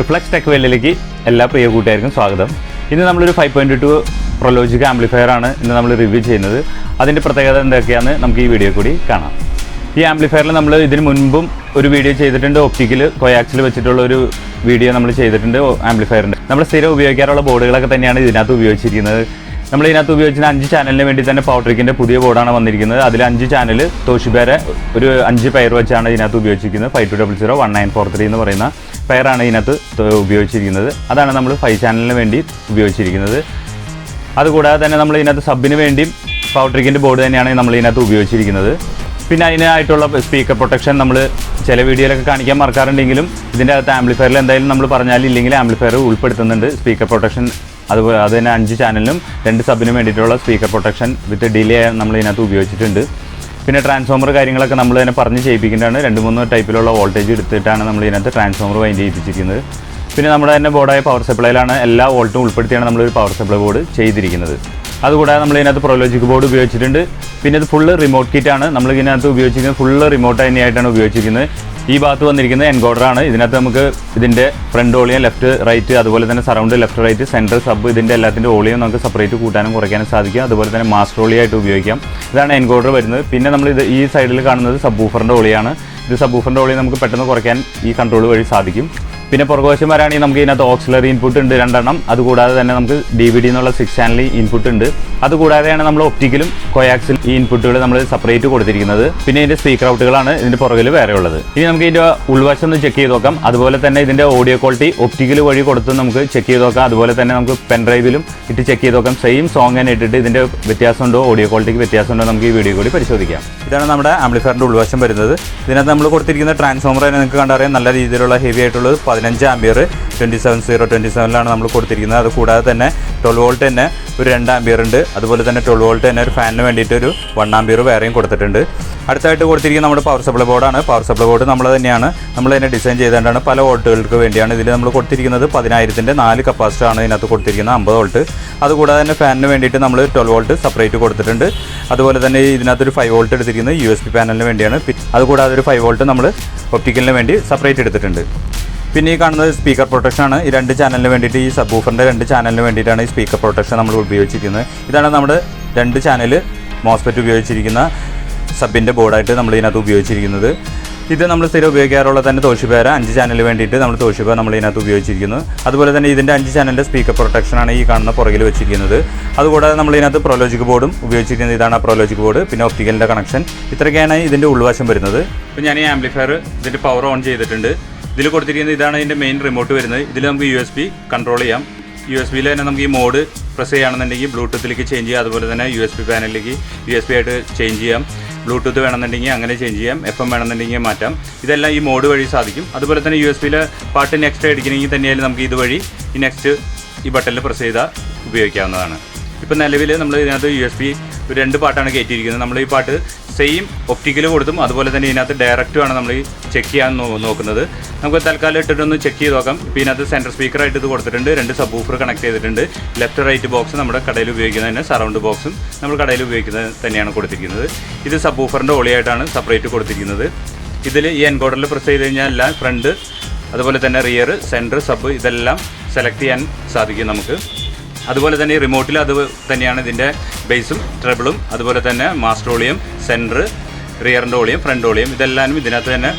Reflex tech വേൾഡിലേക്ക് എല്ലാ പ്രിയ കൂട്ടുകാർക്കും സ്വാഗതം. ഇന്ന് നമ്മളൊരു 5.2 പ്രൊലോജിക് ആംപ്ലിഫയർ ആണ് ഇന്ന് നമ്മൾ റിവ്യൂ ചെയ്യുന്നത്. അതിൻ്റെ പ്രത്യേകത എന്തൊക്കെയാണെന്ന് നമുക്ക് ഈ വീഡിയോ കൂടി കാണാം. ഈ ആംപ്ലിഫയറിൽ നമ്മൾ ഇതിന് മുൻപും ഒരു വീഡിയോ ചെയ്തിട്ടുണ്ട്. ഒപ്റ്റിക്കൽ കോയാക്സിൽ വെച്ചിട്ടുള്ള ഒരു വീഡിയോ നമ്മൾ ചെയ്തിട്ടുണ്ട് ആംപ്ലിഫയറിൻ്റെ. നമ്മൾ സ്ഥിരം ഉപയോഗിക്കാറുള്ള ബോർഡുകളൊക്കെ തന്നെയാണ് ഇതിനകത്ത് ഉപയോഗിച്ചിരിക്കുന്നത്. നമ്മൾ ഇതിനകത്ത് ഉപയോഗിച്ചിരുന്ന 5 ചാനലിന് വേണ്ടി തന്നെ പവർട്രിക്കിൻ്റെ പുതിയ ബോർഡാണ് വന്നിരിക്കുന്നത്. അതിൽ 5 ചാനൽ തോഷിബേരെ ഒരു 5 പെയർ വെച്ചാണ് ഇതിനകത്ത് ഉപയോഗിച്ചിരിക്കുന്നത്. 52001943 എന്ന് പറയുന്ന പെയറാണ് ഇതിനകത്ത് ഉപയോഗിച്ചിരിക്കുന്നത്. അതാണ് നമ്മൾ 5 ചാനലിന് വേണ്ടി ഉപയോഗിച്ചിരിക്കുന്നത്. അതുകൂടാതെ തന്നെ നമ്മൾ ഇതിനകത്ത് സബിന് വേണ്ടിയും പവർട്രിക്കിൻ്റെ ബോർഡ് തന്നെയാണ് നമ്മൾ ഇതിനകത്ത് ഉപയോഗിച്ചിരിക്കുന്നത്. പിന്നെ അതിനായിട്ടുള്ള സ്പീക്കർ പ്രൊട്ടക്ഷൻ നമ്മൾ ചില വീഡിയോയിലൊക്കെ കാണിക്കാൻ മറക്കാറുണ്ടെങ്കിലും ഇതിൻ്റെ അകത്ത് ആംപ്ലിഫയറിൽ എന്തായാലും നമ്മൾ പറഞ്ഞാലും ഇല്ലെങ്കിൽ ആംപ്ലിഫയർ ഉൾപ്പെടുത്തുന്നുണ്ട് സ്പീക്കർ പ്രൊട്ടക്ഷൻ. അതുപോലെ അത് തന്നെ 5 ചാനലിനും 2 സബിനും വേണ്ടിയിട്ടുള്ള സ്പീക്കർ പ്രൊട്ടക്ഷൻ വിത്ത് ഡിലേ നമ്മൾ ഇതിനകത്ത് ഉപയോഗിച്ചിട്ടുണ്ട്. പിന്നെ ട്രാൻസ്ഫോമർ കാര്യങ്ങളൊക്കെ നമ്മൾ തന്നെ പറഞ്ഞ് ചെയ്യിപ്പിക്കേണ്ടതാണ്. 2-3 ടൈപ്പിലുള്ള വോൾട്ടേജ് എടുത്തിട്ടാണ് നമ്മൾ ഇതിനകത്ത് ട്രാൻസ്ഫോമർ വൈൻഡ് ചെയ്യിപ്പിച്ചിരിക്കുന്നത്. പിന്നെ നമ്മുടെ തന്നെ ബോർഡായ പവർ സപ്ലൈയിലാണ് എല്ലാ വോൾട്ടും ഉൾപ്പെടുത്തിയാണ് നമ്മളൊരു പവർ സപ്ലൈ ബോർഡ് ചെയ്തിരിക്കുന്നത്. അതുകൂടാതെ നമ്മൾ ഇതിനകത്ത് പ്രൊലോജിക് ബോർഡ് ഉപയോഗിച്ചിട്ടുണ്ട്. പിന്നെ ഇത് ഫുള്ള് റിമോട്ട് കിറ്റാണ് നമ്മൾ ഇതിനകത്ത് ഉപയോഗിച്ചിരിക്കുന്നത്. ഫുള്ള് റിമോട്ട് തന്നെയായിട്ടാണ് ഉപയോഗിച്ചിരിക്കുന്നത്. ഈ ഭാഗത്ത് വന്നിരിക്കുന്നത് എൻകോഡറാണ്. ഇതിനകത്ത് നമുക്ക് ഇതിൻ്റെ ഫ്രണ്ട് ഓളിയം, ലെഫ്റ്റ് റൈറ്റ്, അതുപോലെ തന്നെ surround left right, centre sub, ഇതിൻ്റെ എല്ലാത്തിൻ്റെ ഓളിയം നമുക്ക് സെപ്പറേറ്റ് കൂട്ടാനും കുറയ്ക്കാനും സാധിക്കും. അതുപോലെ തന്നെ മാസ്റ്റർ ഓളിയായിട്ട് ഉപയോഗിക്കാം. ഇതാണ് എൻകോഡർ വരുന്നത്. പിന്നെ നമ്മൾ ഈ സൈഡിൽ കാണുന്നത് സബ്വൂഫറിൻ്റെ ഓളിയാണ്. ഇത് സബ്വൂഫറിൻ്റെ ഓളി നമുക്ക് പെട്ടെന്ന് കുറയ്ക്കാൻ ഈ കൺട്രോൾ വഴി സാധിക്കും. പിന്നെ പുറകുവശം വരാണെങ്കിൽ നമുക്ക് ഇതിനകത്ത് ഓക്സിലറി ഇൻപുട്ട് ഉണ്ട് 2 എണ്ണം. അതുകൂടാതെ തന്നെ നമുക്ക് DVD എന്നുള്ള 6 ചാനൽ ഇൻപുട്ട് ഉണ്ട്. അതുകൂടാതെയാണ് നമ്മൾ ഒപ്റ്റിക്കലും കോയാക്സിൽ ഈ ഇൻപുട്ടുകൾ നമ്മൾ സെപ്പറേറ്റ് കൊടുത്തിരിക്കുന്നത്. പിന്നെ ഇതിൻ്റെ സ്പീക്കർ ഔട്ടുകളാണ് ഇതിൻ്റെ പുറകിൽ വേറെ ഉള്ളത്. ഇനി നമുക്ക് ഇതിൻ്റെ ഉൾവശം ഒന്ന് ചെക്ക് ചെയ്ത് നോക്കാം. അതുപോലെ തന്നെ ഇതിൻ്റെ ഓഡിയോ ക്വാളിറ്റി ഒപ്റ്റിക്കൽ വഴി കൊടുത്ത് നമുക്ക് ചെക്ക് ചെയ്ത് നോക്കാം. അതുപോലെ തന്നെ നമുക്ക് പെൻഡ്രൈവിലും ഇട്ട് ചെക്ക് ചെയ്ത് നോക്കാം. സെയിം സോങ് തന്നെ ഇട്ടിട്ട് ഇതിൻ്റെ വ്യത്യാസമുണ്ടോ, ഓഡിയോ ക്വാളിറ്റിക്ക് വ്യത്യാസമുണ്ടോ നമുക്ക് ഈ വീഡിയോ കൂടി പരിശോധിക്കാം. ഇതാണ് നമ്മുടെ ആംപ്ലിഫയറിൻ്റെ ഉൾവശം വരുന്നത്. ഇതിനകത്ത് നമ്മൾ കൊടുത്തിരിക്കുന്ന ട്രാൻസ്ഫോമർ തന്നെ നിങ്ങൾക്ക് കണ്ടറിയാം. നല്ല രീതിയിലുള്ള ഹെവി ആയിട്ടുള്ളത് 15 ആംപിയർ 27027 നമ്മൾ കൊടുത്തിരിക്കുന്നത്. അത് കൂടാതെ തന്നെ 12 വോൾട്ട് തന്നെ ഒരു 2 ആംപിയർ ഉണ്ട്. അതുപോലെ തന്നെ 12 വോൾട്ട് തന്നെ ഒരു ഫാനിന് വേണ്ടിയിട്ട് ഒരു 1 ആംപിയർ വേറെയും കൊടുത്തിട്ടുണ്ട്. അടുത്തായിട്ട് കൊടുത്തിരിക്കുന്ന നമ്മുടെ പവർ സപ്ലൈ ബോർഡാണ്. പവർ സപ്ലൈ ബോർഡ് നമ്മൾ തന്നെയാണ് ഡിസൈൻ ചെയ്തുകൊണ്ടാണ് പല വോൾട്ടുകൾക്ക് വേണ്ടിയാണ്. ഇതിൽ നമ്മൾ കൊടുത്തിരിക്കുന്നത് 10,000-ൻ്റെ 4 കപ്പാസിറ്റർ ആണ് ഇതിനകത്ത് കൊടുത്തിരിക്കുന്നത്, 50 വോൾട്ട്. അതുകൂടാതെ തന്നെ ഫാനിന് വേണ്ടിയിട്ട് നമ്മൾ 12 വോൾട്ട് സെപ്പറേറ്റ് കൊടുത്തിട്ടുണ്ട്. അതുപോലെ തന്നെ ഇതിനകത്തൊരു 5 വോൾട്ട് എടുത്തിരിക്കുന്നത് USB പാനലിന് വേണ്ടിയാണ്. അതുകൂടാതെ ഒരു 5 വോൾട്ട് നമ്മൾ ഒപ്റ്റിക്കലിന് വേണ്ടി സെപ്പറേറ്റ് എടുത്തിട്ടുണ്ട്. പിന്നെ ഈ കാണുന്നത് സ്പീക്കർ പ്രൊട്ടക്ഷനാണ്. ഈ 2 ചാനലിന് വേണ്ടിയിട്ട്, ഈ സബ്വൂഫറിൻ്റെ 2 ചാനലിന് വേണ്ടിയിട്ടാണ് ഈ സ്പീക്കർ പ്രൊട്ടക്ഷൻ നമ്മൾ ഉപയോഗിച്ചിരിക്കുന്നത്. ഇതാണ് നമ്മുടെ 2 ചാനൽ മോസ്ഫെറ്റ് ഉപയോഗിച്ചിരിക്കുന്ന സബിൻ്റെ ബോർഡായിട്ട് നമ്മൾ ഇതിനകത്ത് ഉപയോഗിച്ചിരിക്കുന്നത്. ഇത് നമ്മൾ സ്ഥിരം ഉപയോഗിക്കാറുള്ള തന്നെ തോഷിബേര 5 ചാനലിന് വേണ്ടിയിട്ട് നമ്മൾ തോഷിബ നമ്മൾ ഇതിനകത്ത് ഉപയോഗിച്ചിരിക്കുന്നു. അതുപോലെ തന്നെ ഇതിൻ്റെ 5 ചാനലിൻ്റെ സ്പീക്കർ പ്രൊട്ടക്ഷനാണ് ഈ കാണുന്ന പുറകിൽ വെച്ചിരിക്കുന്നത്. അതുകൂടാതെ നമ്മൾ ഇതിനകത്ത് പ്രൊലോജിക് ബോർഡും ഉപയോഗിച്ചിരിക്കുന്നത്. ഇതാണ് പ്രൊലോജിക് ബോർഡ്. പിന്നെ ഒപ്റ്റിക്കലിൻ്റെ കണക്ഷൻ. ഇത്രയൊക്കെയാണ് ഇതിൻ്റെ ഉൾവശം വരുന്നത്. ഇപ്പോൾ ഞാൻ ഈ ആംപ്ലിഫയർ ഇതിൻ്റെ പവർ ഓൺ ചെയ്തിട്ടുണ്ട്. ഇതിൽ കൊടുത്തിരിക്കുന്നത് ഇതാണ് ഇതിൻ്റെ മെയിൻ റിമോട്ട് വരുന്നത്. ഇതിൽ നമുക്ക് USB കൺട്രോൾ ചെയ്യാം. USB-യിൽ തന്നെ നമുക്ക് ഈ മോഡ് പ്രസ് ചെയ്യുകയാണെന്നുണ്ടെങ്കിൽ ബ്ലൂടൂത്തിലേക്ക് ചേഞ്ച് ചെയ്യാം. അതുപോലെ തന്നെ USB പാനലിലേക്ക് USB ആയിട്ട് ചേഞ്ച് ചെയ്യാം. ബ്ലൂടൂത്ത് വേണമെന്നുണ്ടെങ്കിൽ അങ്ങനെ ചേഞ്ച് ചെയ്യാം. FM വേണമെന്നുണ്ടെങ്കിൽ മാറ്റാം. ഇതെല്ലാം ഈ മോഡ് വഴി സാധിക്കും. അതുപോലെ തന്നെ USB-ലെ പാട്ട് നെക്സ്റ്റ് അടിക്കണമെങ്കിൽ തന്നെയായാലും നമുക്ക് ഇതുവഴി ഈ നെക്സ്റ്റ് ഈ ബട്ടണിൽ പ്രസ് ചെയ്താൽ ഉപയോഗിക്കാവുന്നതാണ്. ഇപ്പോൾ നിലവിൽ നമ്മൾ ഇതിനകത്ത് USB ഒരു 2 പാട്ടാണ് കയറ്റിയിരിക്കുന്നത്. നമ്മൾ ഈ പാട്ട് സെയിം ഒപ്റ്റിക്കൽ കൊടുത്തും അതുപോലെ തന്നെ ഇതിനകത്ത് ഡയറക്റ്റുമാണ് നമ്മൾ ചെക്ക് ചെയ്യാൻ നോക്കുന്നത്. നമുക്ക് തൽക്കാലം ഇട്ടിട്ടൊന്ന് ചെക്ക് ചെയ്ത് നോക്കാം. ഇപ്പോൾ ഇതിനകത്ത് സെൻറ്റർ സ്പീക്കറായിട്ട് ഇത് കൊടുത്തിട്ടുണ്ട്. 2 സബ്വൂഫർ കണക്ട് ചെയ്തിട്ടുണ്ട്. ലെഫ്റ്റ് റൈറ്റ് ബോക്സ് നമ്മുടെ കടയിൽ ഉപയോഗിക്കുന്നത് തന്നെ, സറൗണ്ട് ബോക്സും നമ്മൾ കടയിൽ ഉപയോഗിക്കുന്നത് തന്നെയാണ് കൊടുത്തിരിക്കുന്നത്. ഇത് സബ്വൂഫറിൻ്റെ ഓളിയായിട്ടാണ് സെപ്പറേറ്റ് കൊടുത്തിരിക്കുന്നത്. ഇതിൽ ഈ എൻകോഡറിൽ പ്രസ് ചെയ്ത് കഴിഞ്ഞാൽ എല്ലാം ഫ്രണ്ട്, അതുപോലെ തന്നെ റിയർ, സെൻറ്റർ, സബ് ഇതെല്ലാം സെലക്ട് ചെയ്യാൻ സാധിക്കും നമുക്ക്. അതുപോലെ തന്നെ ഈ റിമോട്ടിൽ അത് തന്നെയാണ് ഇതിൻ്റെ ബേസും ട്രബിളും, അതുപോലെ തന്നെ മാസ്റ്റർ ഓളിയം, സെൻറ്റർ, റിയറിൻ്റെ ഓളിയം, ഫ്രണ്ട് ഓളിയം ഇതെല്ലാം ഇതിനകത്ത് തന്നെ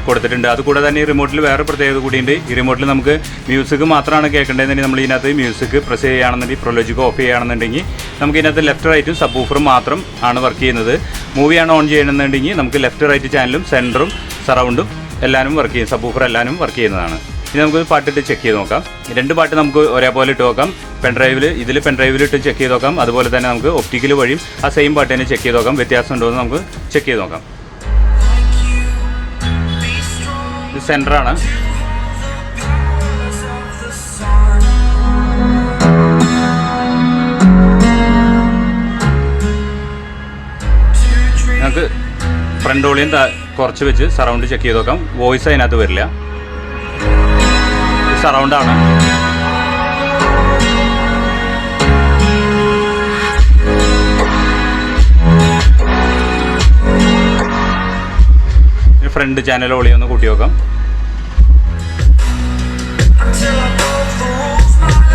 കൊടുത്തിട്ടുണ്ട്. അതുകൂടെ തന്നെ ഈ റിമോട്ടിൽ വേറെ പ്രത്യേകത കൂടിയുണ്ട്. ഈ റിമോട്ടിൽ നമുക്ക് മ്യൂസിക് മാത്രമാണ് കേൾക്കേണ്ടതെന്നുണ്ടെങ്കിൽ നമ്മൾ ഇതിനകത്ത് മ്യൂസിക് പ്രസ് ചെയ്യുകയാണെന്നുണ്ടെങ്കിൽ പ്രൊലോജിക് ഓഫ് ചെയ്യുകയാണെന്നുണ്ടെങ്കിൽ നമുക്ക് ഇതിനകത്ത് ലെഫ്റ്റ് റൈറ്റും സബ്വൂഫറും മാത്രം ആണ് വർക്ക് ചെയ്യുന്നത്. മൂവിയാണ് ഓൺ ചെയ്യണമെന്നുണ്ടെങ്കിൽ നമുക്ക് ലെഫ്റ്റ് റൈറ്റ് ചാനലും സെൻറ്ററും സറൗണ്ടും എല്ലാവരും വർക്ക് ചെയ്യും. സബ്വൂഫർ എല്ലാവരും വർക്ക് ചെയ്യുന്നതാണ്. ഇനി നമുക്ക് പാട്ടിട്ട് ചെക്ക് ചെയ്ത് നോക്കാം. 2 പാട്ട് നമുക്ക് ഒരേപോലെ ഇട്ട് നോക്കാം. ഇതിൽ പെൻഡ്രൈവിൽ ഇട്ട് ചെക്ക് ചെയ്ത് നോക്കാം. അതുപോലെ തന്നെ നമുക്ക് ഒപ്റ്റിക്കൽ വഴിയും ആ സെയിം പാട്ട് തന്നെ ചെക്ക് ചെയ്ത് നോക്കാം. വ്യത്യാസം ഉണ്ടോ എന്ന് നമുക്ക് ചെക്ക് ചെയ്ത് നോക്കാം. ഇത് സെൻറ്ററാണ്. നമുക്ക് ഫ്രണ്ട് ഓളിയം കുറച്ച് വെച്ച് സറൗണ്ട് ചെക്ക് ചെയ്ത് നോക്കാം. വോയിസ് അതിനകത്ത് വരില്ല. സറൗണ്ടാണ്. ഫ്രണ്ട് ചാനൽ ഓളിയൊന്ന് കൂട്ടി നോക്കാം.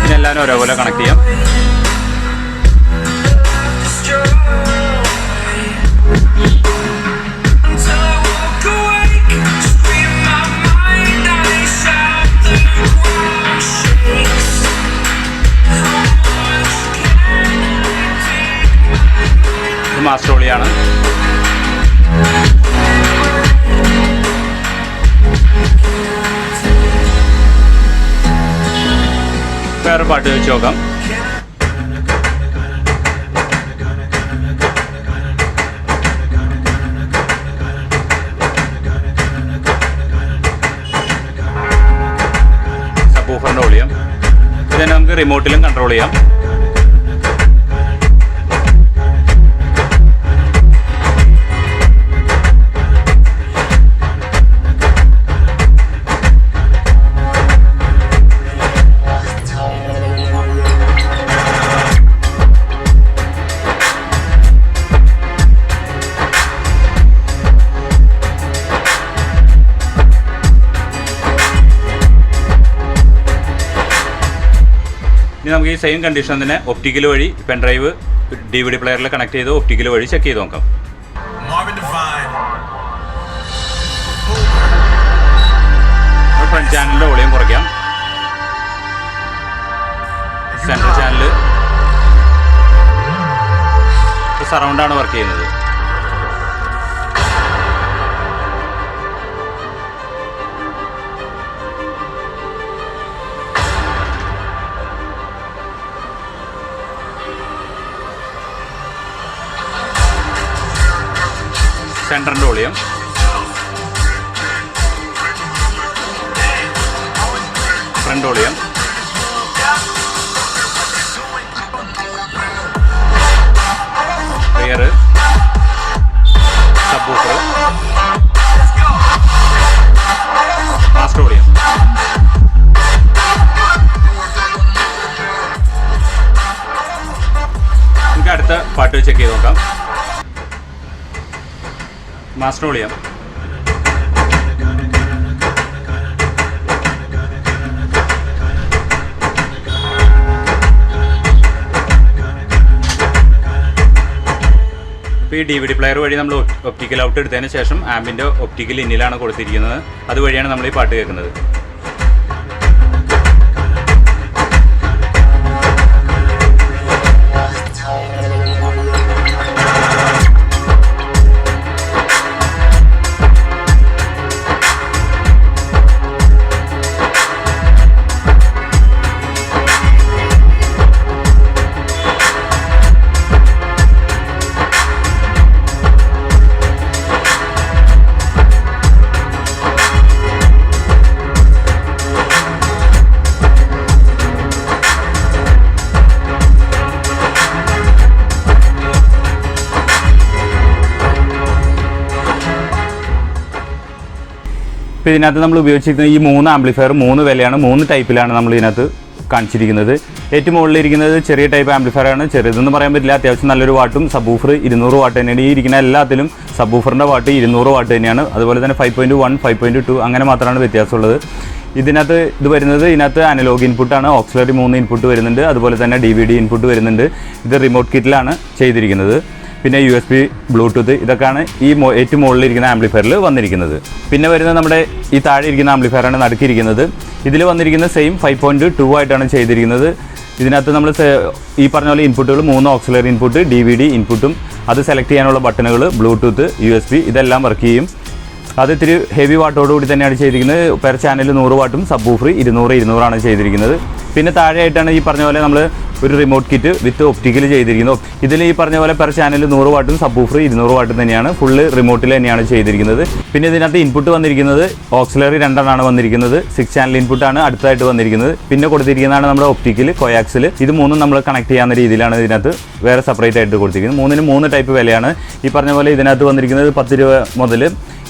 ഇതിനെല്ലാവരും ഒരേപോലെ കണക്ട് ചെയ്യാം. ഇത് മാസ്റ്റർ ഒളിയാണ്. വേറെ പാട്ട് വെച്ച് നോക്കാം. സബ്വൂഫറിൻ്റെ വോളിയം ഇതിനെ നമുക്ക് റിമോട്ടിലും കൺട്രോൾ ചെയ്യാം. ഇനി നമുക്ക് ഈ സെയിം കണ്ടീഷൻ തന്നെ ഒപ്റ്റിക്കൽ വഴി പെൻഡ്രൈവ് DVD പ്ലെയറിൽ കണക്ട് ചെയ്ത് ഒപ്റ്റിക്കൽ വഴി ചെക്ക് ചെയ്ത് നോക്കാം. ഫ്രണ്ട് ചാനലിൻ്റെ വോളിയം കുറയ്ക്കാം. സെൻട്രൽ ചാനൽ സറൗണ്ടാണ് വർക്ക് ചെയ്യുന്നത്. സെൻറ്ററിൻ്റെ volume front volume rear subwoofer master volume. നമുക്ക് അടുത്ത പാട്ട് ചെക്ക് ചെയ്ത് നോക്കാം. മാസ്റ്റർ വോളിയം ഇപ്പോൾ ഈ DVD പ്ലെയർ വഴി നമ്മൾ ഒപ്റ്റിക്കൽ ഔട്ട് എടുത്തതിന് ശേഷം ആംബിൻ്റെ ഒപ്റ്റിക്കൽ ഇന്നിലാണ് കൊടുത്തിരിക്കുന്നത്. അതുവഴിയാണ് നമ്മൾ ഈ പാട്ട് കേൾക്കുന്നത്. ഇപ്പോൾ ഇതിനകത്ത് നമ്മൾ ഉപയോഗിച്ചിരിക്കുന്ന ഈ 3 ആംപ്ലിഫയർ 3 വിലയാണ്, 3 ടൈപ്പിലാണ് നമ്മൾ ഇതിനകത്ത് കാണിച്ചിരിക്കുന്നത്. ഏറ്റവും മുകളിലിരിക്കുന്നത് ചെറിയ ടൈപ്പ് ആംപ്ലിഫയർ ആണ്. ചെറുതെന്ന് പറയാൻ പറ്റില്ല, അത്യാവശ്യം നല്ലൊരു വാട്ടും. സബ്വൂഫർ 200 വാട്ട് തന്നെയാണ്. ഈ ഇരിക്കുന്ന എല്ലാത്തിലും സബ്വൂഫറിൻ്റെ വാട്ട് 200 വാട്ട് തന്നെയാണ്. അതുപോലെ തന്നെ 5.1 5.2 അങ്ങനെ മാത്രമാണ് വ്യത്യാസമുള്ളത്. ഇതിനകത്ത് ഇതിനകത്ത് അനലോഗ് ഇൻപുട്ടാണ്. ഓക്സിലറി 3 ഇൻപുട്ട് വരുന്നുണ്ട്. അതുപോലെ തന്നെ DVD ഇൻപുട്ട് വരുന്നുണ്ട്. ഇത് റിമോട്ട് കിറ്റിലാണ് ചെയ്തിരിക്കുന്നത്. പിന്നെ USB, ബ്ലൂടൂത്ത് ഇതൊക്കെയാണ് ഈ ഏറ്റവും മുകളിലിരിക്കുന്ന ആംപ്ലിഫയറിൽ വന്നിരിക്കുന്നത്. പിന്നെ വരുന്നത് നമ്മുടെ ഈ താഴെ ഇരിക്കുന്ന ആംപ്ലിഫയറാണ് നടുക്കിയിരിക്കുന്നത്. ഇതിൽ വന്നിരിക്കുന്ന സെയിം 5.2 ആയിട്ടാണ് ചെയ്തിരിക്കുന്നത്. ഇതിനകത്ത് നമ്മൾ ഈ പറഞ്ഞ പോലെ ഇൻപുട്ടുകൾ 3 ഓക്സിലറി ഇൻപുട്ട്, DVD ഇൻപുട്ടും അത് സെലക്ട് ചെയ്യാനുള്ള ബട്ടണുകൾ, ബ്ലൂടൂത്ത്, USB ഇതെല്ലാം വർക്ക് ചെയ്യും. അത് ഇത്തിരി ഹെവി വാട്ടോടുകൂടി തന്നെയാണ് ചെയ്തിരിക്കുന്നത്. പെർ ചാനൽ 100 വാട്ടും സബ്വൂഫർ 200 ചെയ്തിരിക്കുന്നത്. പിന്നെ താഴെയായിട്ടാണ് ഈ പറഞ്ഞ പോലെ നമ്മൾ ഒരു റിമോട്ട് കിറ്റ് വിത്ത് ഒപ്റ്റിക്കൽ ചെയ്തിരിക്കുന്നത്. ഇതിൽ ഈ പറഞ്ഞ പോലെ പെർ ചാനൽ 100 വാട്ടും സബ്വൂഫർ 200 വാട്ടും തന്നെയാണ്. ഫുള്ള് റിമോട്ടിൽ തന്നെയാണ് ചെയ്തിരിക്കുന്നത്. പിന്നെ ഇതിനകത്ത് ഇൻപുട്ട് വന്നിരിക്കുന്നത് ഓക്സിലറി 2 വന്നിരിക്കുന്നത്. 6 ചാനൽ ഇൻപുട്ടാണ് അടുത്തായിട്ട് വന്നിരിക്കുന്നത്. പിന്നെ കൊടുത്തിരിക്കുന്നതാണ് നമ്മുടെ ഒപ്റ്റിക്കൽ കോയാക്സിൽ. ഇത് 3 നമ്മൾ കണക്ട് ചെയ്യാവുന്ന രീതിയിലാണ് ഇതിനകത്ത് വേറെ സെപ്പറേറ്റ് ആയിട്ട് കൊടുത്തിരിക്കുന്നത്. 3ന് 3 ടൈപ്പ് വിലയാണ്. ഈ പറഞ്ഞ പോലെ ഇതിനകത്ത് വന്നിരിക്കുന്നത് 10 രൂപ മുതൽ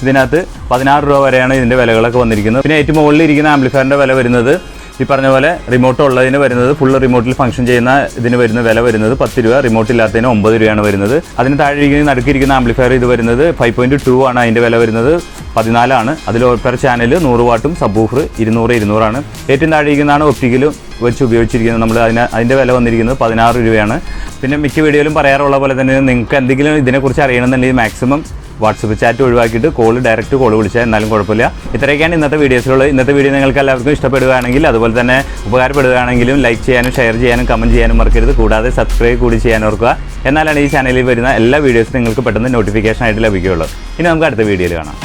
ഇതിനകത്ത് 16 രൂപ വരെയാണ് ഇതിൻ്റെ വിലകളൊക്കെ വന്നിരിക്കുന്നത്. പിന്നെ ഏറ്റവും മുകളിൽ ഇരിക്കുന്ന ആംപ്ലിഫയറിൻ്റെ വില വരുന്നത് ഈ പറഞ്ഞ പോലെ റിമോട്ട് ഉള്ളതിന് വരുന്നത് ഫുള്ള് റിമോട്ടിൽ ഫംഗ്ഷൻ ചെയ്യുന്ന ഇതിന് വരുന്ന വില വരുന്നത് 10 രൂപ, റിമോട്ട് ഇല്ലാത്തതിന് 9 രൂപയാണ് വരുന്നത്. അതിന് താഴെ ഇരിക്കുന്ന നടുക്കിരിക്കുന്ന ആംപ്ലിഫയർ ഇത് വരുന്നത് 5.2 ആണ്. അതിൻ്റെ വില വരുന്നത് 14 ആണ്. അതിൽ പെർ ചാനൽ 100 വാട്ടും സബ്വൂഫർ 200 ഏറ്റവും താഴെ ഇരിക്കുന്നതാണ് ഒപ്റ്റിക്കലും വെച്ച് ഉപയോഗിച്ചിരിക്കുന്നത്. നമ്മൾ അതിൻ്റെ വില വന്നിരിക്കുന്നത് 16 രൂപയാണ്. പിന്നെ മിക്ക വീഡിയോയിലും പറയാറുള്ള പോലെ തന്നെ നിങ്ങൾക്ക് എന്തെങ്കിലും ഇതിനെക്കുറിച്ച് അറിയണമെന്നുണ്ടെങ്കിൽ മാക്സിമം വാട്സപ്പ് ചാറ്റ് ഒഴിവാക്കിയിട്ട് ഡയറക്റ്റ് കോൾ വിളിച്ചാൽ എന്നാലും കുഴപ്പമില്ല. ഇത്രയൊക്കെയാണ് ഇന്നത്തെ വീഡിയോസിലുള്ളത്. ഇന്നത്തെ വീഡിയോ നിങ്ങൾക്ക് എല്ലാവർക്കും ഇഷ്ടപ്പെടുകയാണെങ്കിൽ അതുപോലെ തന്നെ ഉപകാരപ്പെടുകയാണെങ്കിലും ലൈക്ക് ചെയ്യാനും ഷെയർ ചെയ്യാനും കമൻറ്റ് ചെയ്യാനും മറക്കരുത്. കൂടാതെ സബ്സ്ക്രൈബ് കൂടി ചെയ്യാൻ ഓർക്കുക. എന്നാലാണ് ഈ ചാനലിൽ വരുന്ന എല്ലാ വീഡിയോസും നിങ്ങൾക്ക് പെട്ടെന്ന് നോട്ടിഫിക്കേഷൻ ആയിട്ട് ലഭിക്കുകയുള്ളൂ. ഇനി നമുക്ക് അടുത്ത വീഡിയോയിൽ കാണാം.